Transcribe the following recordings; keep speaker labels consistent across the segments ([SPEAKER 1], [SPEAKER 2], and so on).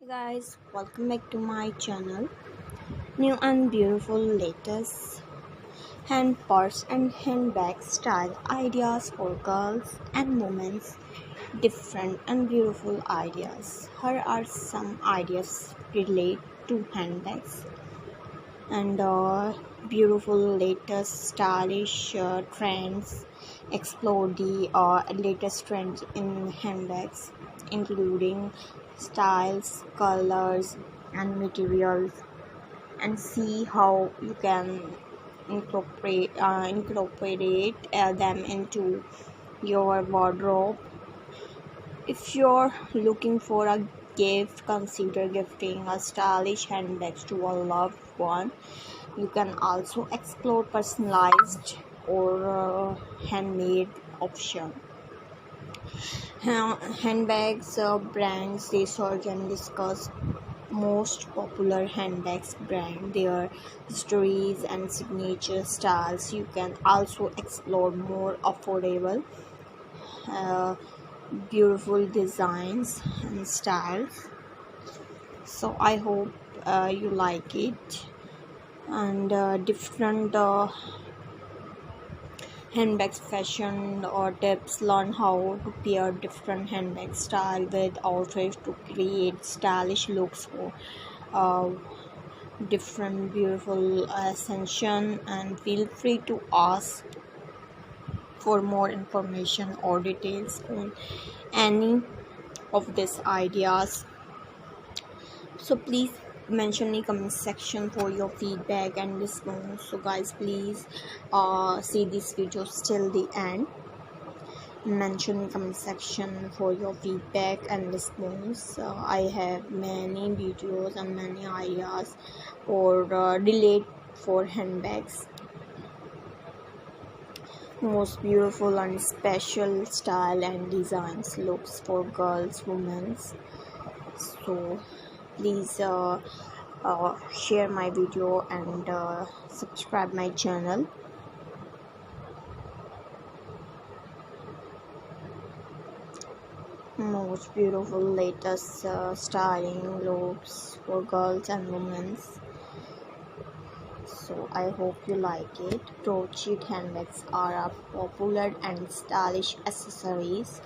[SPEAKER 1] Hey guys, welcome back to my channel. New and beautiful latest hand purse and handbag style ideas for girls and women. Different and beautiful ideas. Here are some ideas relate to handbags and beautiful latest stylish trends. Explore the latest trends in handbags, including styles, colors, and materials, and see how you can incorporate them into your wardrobe. If you're looking for a gift, consider gifting a stylish handbag to a loved one. You can also explore personalized or handmade option. Handbags brands research and discuss most popular handbags brand, their histories and signature styles. You can also explore more affordable, uh, beautiful designs and styles. So I hope you like it, and different handbags fashion or tips. Learn how to pair different handbag style with outfits to create stylish looks for uh, different beautiful ascension. And feel free to ask for more information or details on any of these ideas. So please mention in the comment section for your feedback and response. So guys, please see this video till the end. Mention in the comment section for your feedback and response. I have many videos and many ideas or relate for handbags, most beautiful and special style and designs looks for girls, women. So please share my video and subscribe my channel. Most beautiful latest styling looks for girls and women. So I hope you like it. Crocheted handbags are a popular and stylish accessories.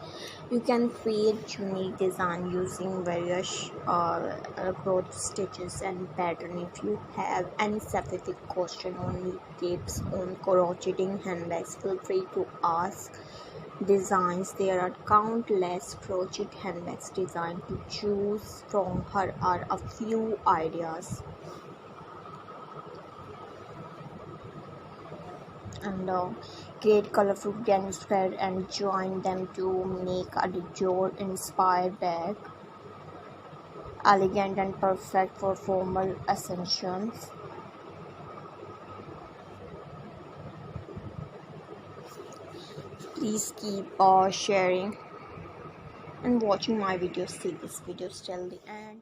[SPEAKER 1] You can create unique design using various crochet stitches and pattern. If you have any specific question or need tips on crocheting handbags, feel free to ask. Designs: there are countless crochet handbags designed to choose from. Here are a few ideas. And create colorful denim thread and join them to make a Dior inspired bag, elegant and perfect for formal occasions. Please keep sharing and watching my videos. See this video till the end.